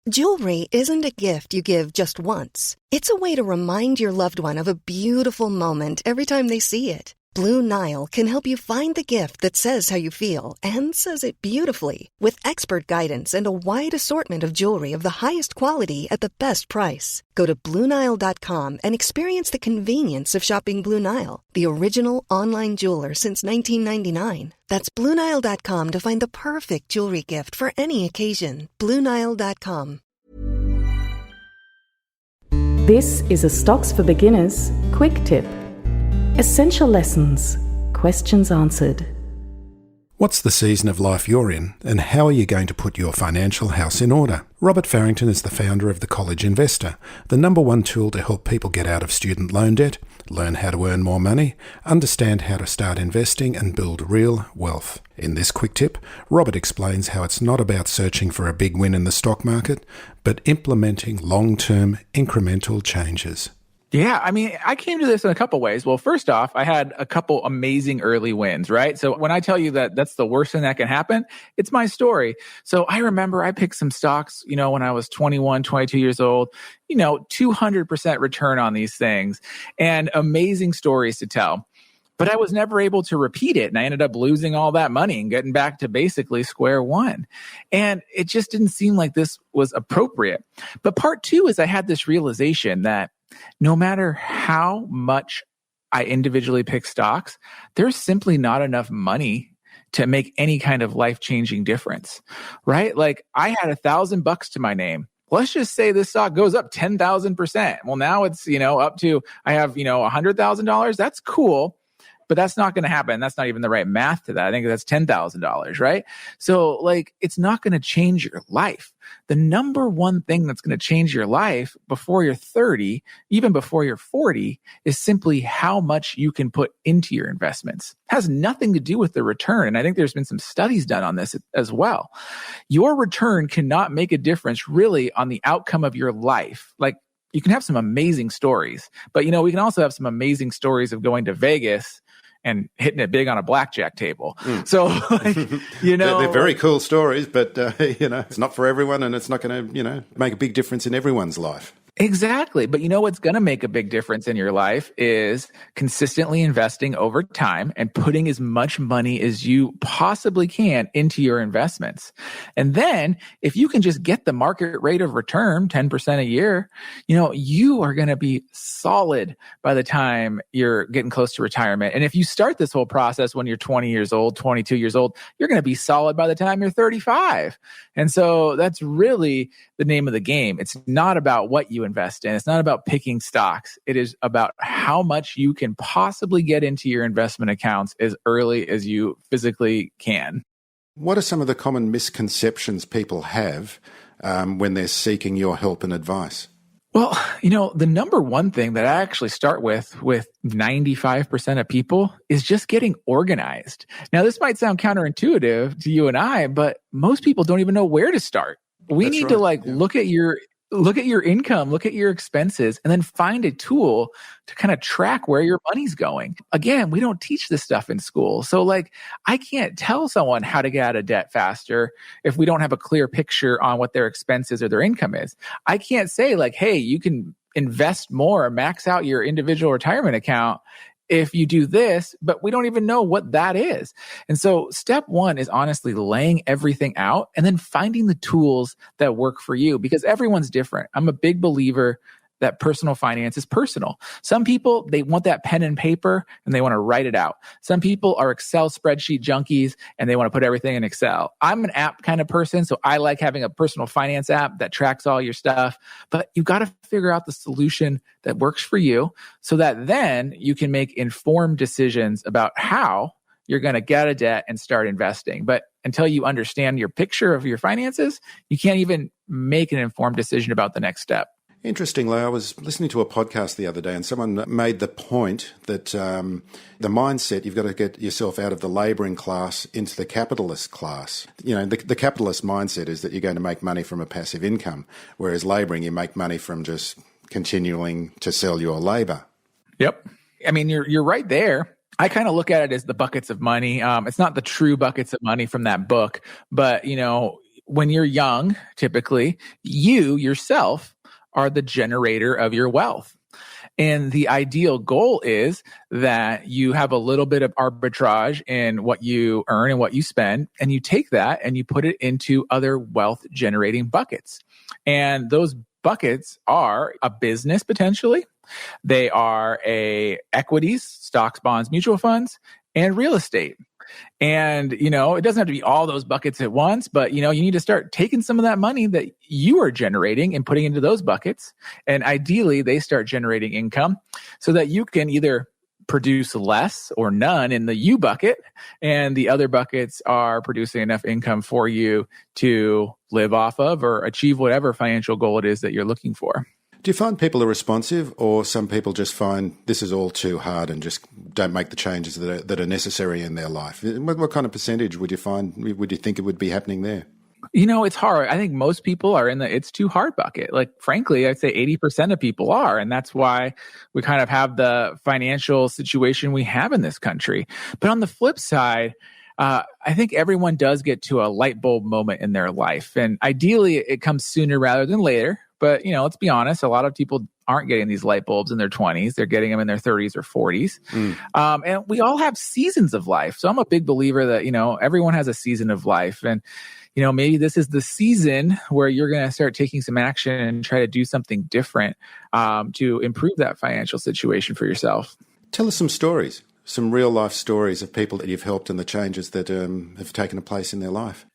Jewelry isn't a gift you give just once. It's a way to remind your loved one of a beautiful moment every time they see it. Blue Nile can help you find the gift that says how you feel and says it beautifully, with expert guidance and a wide assortment of jewelry of the highest quality at the best price. Go to BlueNile.com and experience the convenience of shopping Blue Nile, the original online jeweler since 1999. That's BlueNile.com to find the perfect jewelry gift for any occasion. BlueNile.com. This is a Stocks for Beginners quick tip. Essential lessons. Questions answered. What's the season of life you're in, and how are you going to put your financial house in order? Robert Farrington is the founder of The College Investor, the number one tool to help people get out of student loan debt, learn how to earn more money, understand how to start investing and build real wealth. In this quick tip, Robert explains how it's not about searching for a big win in the stock market, but implementing long-term incremental changes. Yeah, I mean, I came to this in a couple ways. Well, first off, I had a couple amazing early wins, right? So when I tell you that that's the worst thing that can happen, it's my story. So I remember I picked some stocks, when I was 21, 22 years old, 200% return on these things and amazing stories to tell. But I was never able to repeat it. And I ended up losing all that money and getting back to basically square one. And it just didn't seem like this was appropriate. But part two is I had this realization that no matter how much I individually pick stocks, there's simply not enough money to make any kind of life-changing difference, right? Like I had $1,000 to my name. Let's just say this stock goes up 10,000%. Well, now it's, up to, I have, $100,000. That's cool. But that's not going to happen. That's not even the right math to that. I think that's $10,000, right? So it's not going to change your life. The number one thing that's going to change your life before you're 30, even before you're 40, is simply how much you can put into your investments. It has nothing to do with the return. And I think there's been some studies done on this as well. Your return cannot make a difference really on the outcome of your life. You can have some amazing stories, but we can also have some amazing stories of going to Vegas and hitting it big on a blackjack table. So, they're very cool stories, but it's not for everyone, and it's not going to, make a big difference in everyone's life. Exactly. But what's going to make a big difference in your life is consistently investing over time and putting as much money as you possibly can into your investments. And then if you can just get the market rate of return, 10% a year, you are going to be solid by the time you're getting close to retirement. And if you start this whole process when you're 20 years old, 22 years old, you're going to be solid by the time you're 35. And so that's really the name of the game. It's not about what you invest in. It's not about picking stocks. It is about how much you can possibly get into your investment accounts as early as you physically can. What are some of the common misconceptions people have when they're seeking your help and advice? Well, the number one thing that I actually start with 95% of people is just getting organized. Now, this might sound counterintuitive to you and I, but most people don't even know where to start. We need to look at your income, look at your expenses, and then find a tool to kind of track where your money's going. Again, we don't teach this stuff in school. So I can't tell someone how to get out of debt faster if we don't have a clear picture on what their expenses or their income is. I can't say hey, you can invest more, max out your individual retirement account if you do this, but we don't even know what that is. And so step one is honestly laying everything out and then finding the tools that work for you, because everyone's different. I'm a big believer that personal finance is personal. Some people, they want that pen and paper and they want to write it out. Some people are Excel spreadsheet junkies and they want to put everything in Excel. I'm an app kind of person, so I like having a personal finance app that tracks all your stuff. But you've got to figure out the solution that works for you so that then you can make informed decisions about how you're going to get out of debt and start investing. But until you understand your picture of your finances, you can't even make an informed decision about the next step. Interestingly, I was listening to a podcast the other day and someone made the point that the mindset, you've got to get yourself out of the labouring class into the capitalist class. The capitalist mindset is that you're going to make money from a passive income, whereas labouring, you make money from just continuing to sell your labour. Yep. I mean, you're right there. I kind of look at it as the buckets of money. It's not the true buckets of money from that book, but, when you're young, typically, you yourself are the generator of your wealth. And the ideal goal is that you have a little bit of arbitrage in what you earn and what you spend, and you take that and you put it into other wealth generating buckets. And those buckets are a business potentially. They are equities, stocks, bonds, mutual funds, and real estate. And, it doesn't have to be all those buckets at once, but, you need to start taking some of that money that you are generating and putting into those buckets. And ideally, they start generating income so that you can either produce less or none in the U bucket, and the other buckets are producing enough income for you to live off of or achieve whatever financial goal it is that you're looking for. Do you find people are responsive, or some people just find this is all too hard and just don't make the changes that are necessary in their life? What kind of percentage would you think it would be happening there? It's hard. I think most people are in the it's too hard bucket. Like, frankly, I'd say 80% of people are. And that's why we kind of have the financial situation we have in this country. But on the flip side, I think everyone does get to a light bulb moment in their life. And ideally, it comes sooner rather than later. But, let's be honest, a lot of people aren't getting these light bulbs in their 20s. They're getting them in their 30s or 40s. And we all have seasons of life. So I'm a big believer that, everyone has a season of life. And, maybe this is the season where you're going to start taking some action and try to do something different to improve that financial situation for yourself. Tell us some stories, some real life stories of people that you've helped and the changes that have taken place in their life.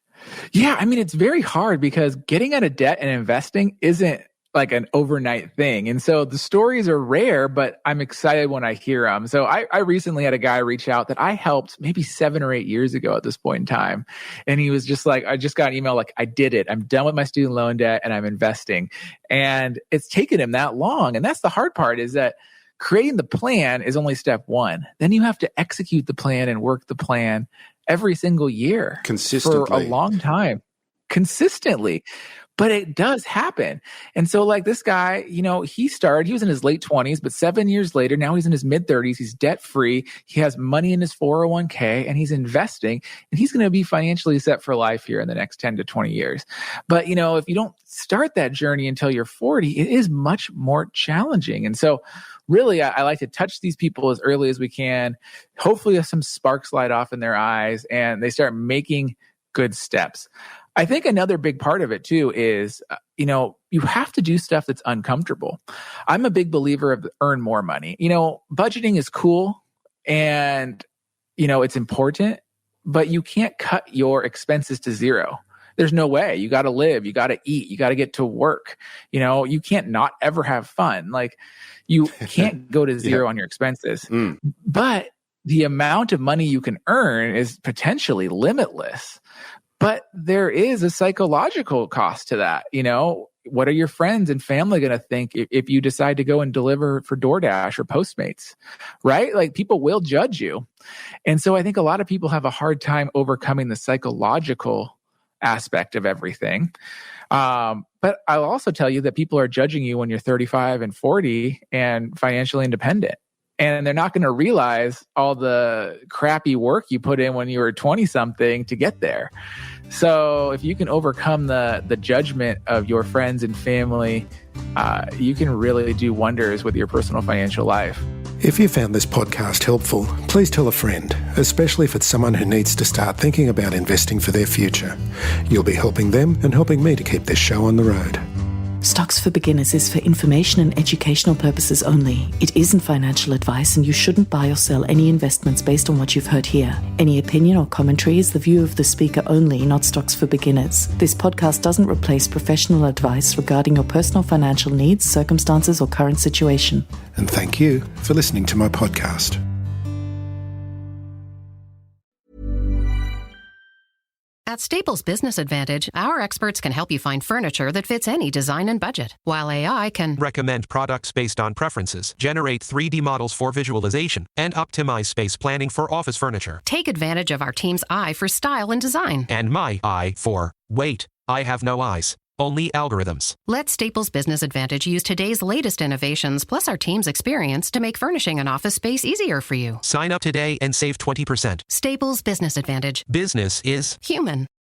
Yeah, it's very hard because getting out of debt and investing isn't like an overnight thing. And so the stories are rare, but I'm excited when I hear them. So I recently had a guy reach out that I helped maybe 7 or 8 years ago at this point in time. And he was just like, I just got an email like, I did it. I'm done with my student loan debt and I'm investing. And it's taken him that long. And that's the hard part, is that creating the plan is only step one. Then you have to execute the plan and work the plan every single year. Consistently. For a long time. Consistently. But it does happen. And so like this guy, he was in his late 20s, but 7 years later, now he's in his mid 30s. He's debt free. He has money in his 401k and he's investing, and he's going to be financially set for life here in the next 10 to 20 years. But, if you don't start that journey until you're 40, it is much more challenging. And so really, I like to touch these people as early as we can. Hopefully some sparks light off in their eyes and they start making good steps. I think another big part of it too is, you have to do stuff that's uncomfortable. I'm a big believer of earn more money. Budgeting is cool and, it's important, but you can't cut your expenses to zero. There's no way. You got to live, you got to eat, you got to get to work. You can't not ever have fun. Like, you can't go to zero on your expenses. But the amount of money you can earn is potentially limitless. But there is a psychological cost to that. What are your friends and family going to think if you decide to go and deliver for DoorDash or Postmates, right? Like, people will judge you. And so I think a lot of people have a hard time overcoming the psychological aspect of everything. But I'll also tell you that people are judging you when you're 35 and 40 and financially independent. And they're not going to realize all the crappy work you put in when you were 20-something to get there. So if you can overcome the judgment of your friends and family, you can really do wonders with your personal financial life. If you found this podcast helpful, please tell a friend, especially if it's someone who needs to start thinking about investing for their future. You'll be helping them and helping me to keep this show on the road. Stocks for Beginners is for information and educational purposes only. It isn't financial advice, and you shouldn't buy or sell any investments based on what you've heard here. Any opinion or commentary is the view of the speaker only, not Stocks for Beginners. This podcast doesn't replace professional advice regarding your personal financial needs, circumstances, or current situation. And thank you for listening to my podcast. At Staples Business Advantage, our experts can help you find furniture that fits any design and budget, while AI can recommend products based on preferences, generate 3D models for visualization, and optimize space planning for office furniture. Take advantage of our team's eye for style and design. And my eye for, wait, I have no eyes. Only algorithms. Let Staples Business Advantage use today's latest innovations plus our team's experience to make furnishing an office space easier for you. Sign up today and save 20%. Staples Business Advantage. Business is human.